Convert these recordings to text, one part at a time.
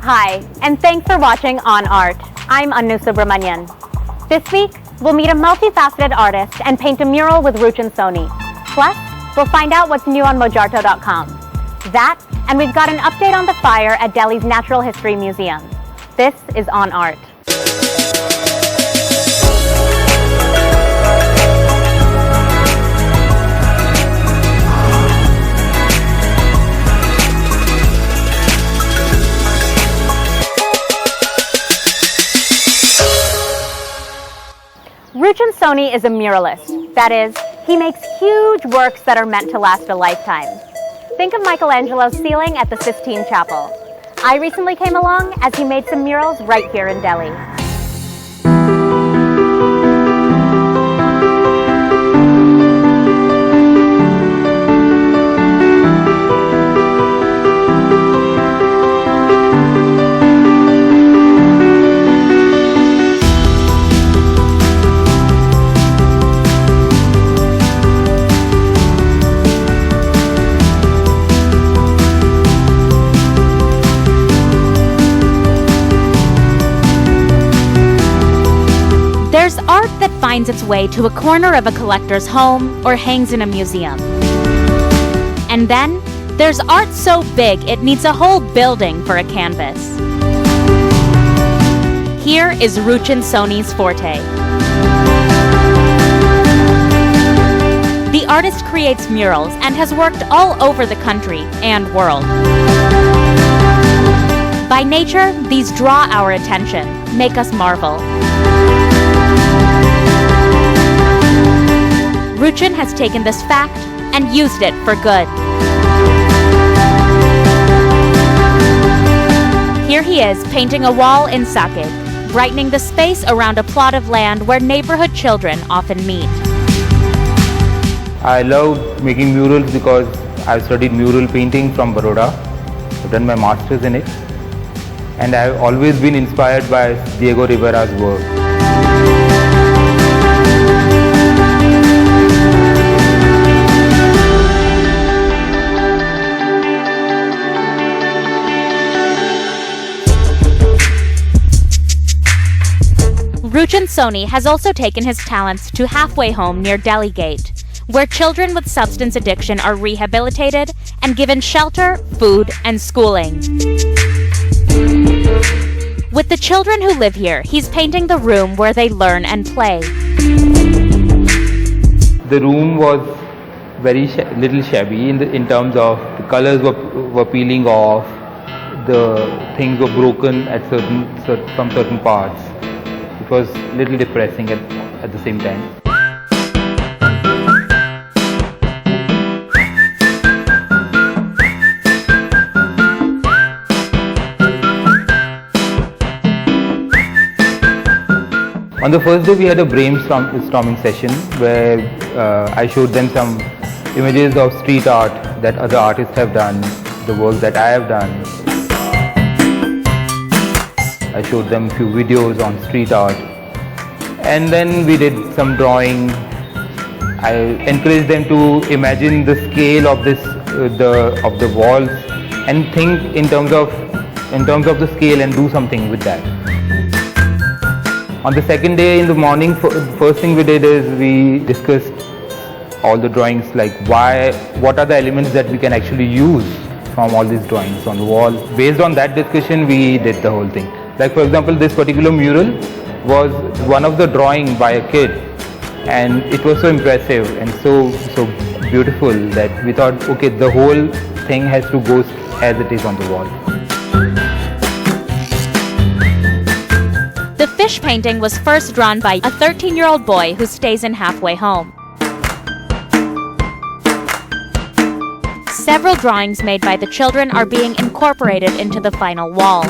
Hi, and thanks for watching On Art. I'm Anu Subramanian. This week, we'll meet a multifaceted artist and paint a mural with Ruchin Soni. Plus, we'll find out what's new on mojarto.com. That, and we've got an update on the fire at Delhi's Natural History Museum. This is On Art. Ruchin Soni is a muralist. That is, he makes huge works that are meant to last a lifetime. Think of Michelangelo's ceiling at the Sistine Chapel. I recently came along as he made some murals right here in Delhi. There's art that finds its way to a corner of a collector's home or hangs in a museum. And then, there's art so big it needs a whole building for a canvas. Here is Ruchin Soni's forte. The artist creates murals and has worked all over the country and world. By nature, these draw our attention, make us marvel. Ruchin has taken this fact and used it for good. Here he is painting a wall in Sakib, brightening the space around a plot of land where neighborhood children often meet. I love making murals because I've studied mural painting from Baroda. I've done my master's in it. And I've always been inspired by Diego Rivera's work. Ruchin Soni has also taken his talents to Halfway Home near Delhi Gate, where children with substance addiction are rehabilitated and given shelter, food, and schooling. With the children who live here, he's painting the room where they learn and play. The room was very little shabby in terms of the colors were peeling off, the things were broken at from certain parts. It was a little depressing at the same time. On the first day we had a brainstorming session where I showed them some images of street art that other artists have done, the work that I have done. I showed them a few videos on street art, and then we did some drawing. I encouraged them to imagine the scale of the walls and think in terms of the scale and do something with that. On the second day in the morning, first thing we did is we discussed all the drawings, like what are the elements that we can actually use from all these drawings on the wall. Based on that discussion, we did the whole thing. Like for example, this particular mural was one of the drawing by a kid, and it was so impressive and so beautiful that we thought, okay, the whole thing has to go as it is on the wall. The fish painting was first drawn by a 13-year-old boy who stays in Halfway Home. Several drawings made by the children are being incorporated into the final wall.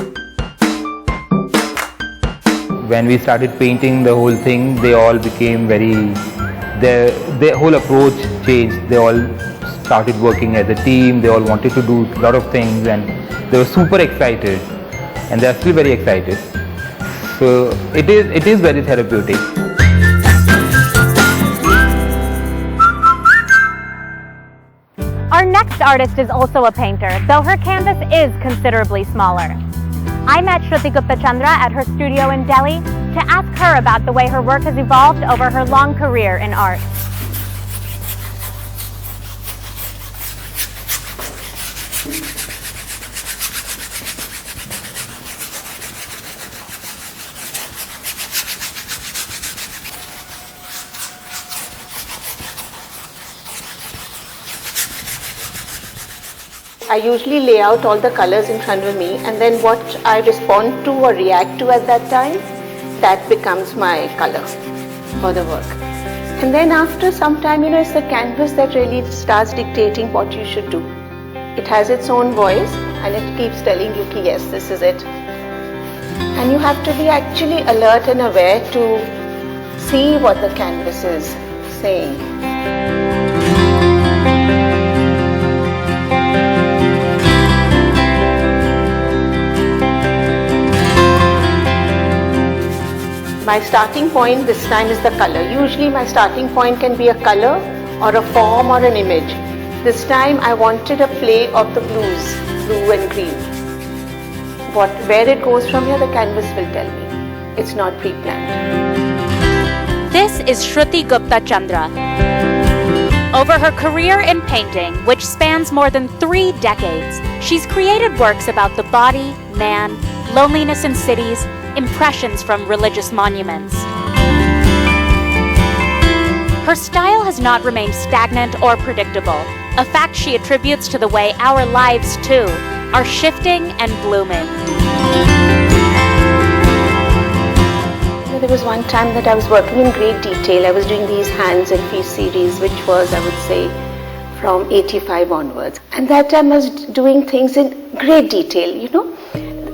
When we started painting the whole thing, they all became their whole approach changed. They all started working as a team, they all wanted to do a lot of things, and they were super excited, and they are still very excited. So it is very therapeutic. Our next artist is also a painter, though her canvas is considerably smaller. I met Shruti Gupta Chandra at her studio in Delhi to ask her about the way her work has evolved over her long career in art. I usually lay out all the colors in front of me, and then what I respond to or react to at that time, that becomes my color for the work. And then after some time, it's the canvas that really starts dictating what you should do. It has its own voice and it keeps telling you, yes, this is it. And you have to be actually alert and aware to see what the canvas is saying. My starting point this time is the color. Usually my starting point can be a color or a form or an image. This time I wanted a play of the blues, blue and green. Where it goes from here, the canvas will tell me. It's not pre-planned. This is Shruti Gupta Chandra. Over her career in painting, which spans more than 3 decades, she's created works about the body, man, loneliness in cities, impressions from religious monuments. Her style has not remained stagnant or predictable, a fact she attributes to the way our lives, too, are shifting and blooming. There was one time that I was working in great detail. I was doing these hands and feet series, which was, I would say, from 85 onwards. And that time I was doing things in great detail,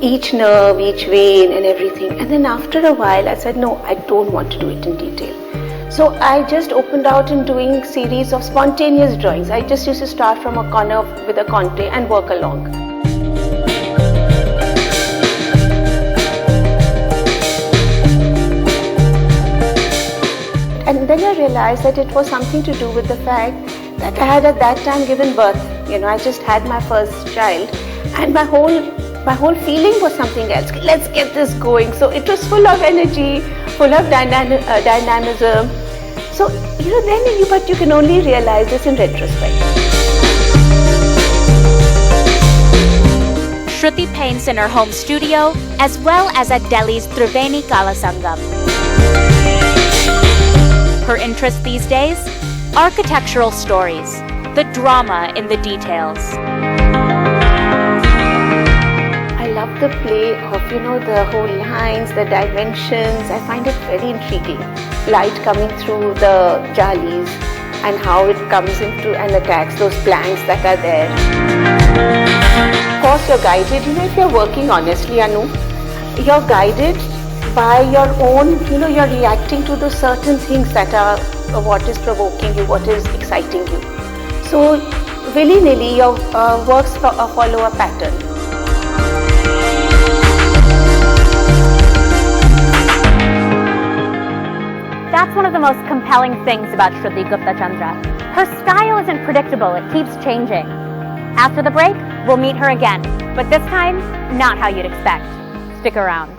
each nerve, each vein and everything. And then after a while I said, no, I don't want to do it in detail. So I just opened out in doing series of spontaneous drawings. I just used to start from a corner with a conte and work along. And then I realized that it was something to do with the fact that I had at that time given birth. I just had my first child, and my whole feeling was something else. Let's get this going. So it was full of energy, full of dynamism. So, but you can only realize this in retrospect. Shruti paints in her home studio as well as at Delhi's Triveni Kala Sangam. Her interest these days? Architectural stories, the drama in the details. I love the play of, the whole lines, the dimensions. I find it very intriguing. Light coming through the jalis and how it comes into and attacks those planks that are there. Of course, you're guided, if you're working honestly, Anu, you're guided by your own, you're reacting to those certain things that are what is provoking you, what is exciting you. So, willy-nilly, your works follow a pattern. That's one of the most compelling things about Shruti Gupta Chandra. Her style isn't predictable, it keeps changing. After the break, we'll meet her again, but this time, not how you'd expect. Stick around.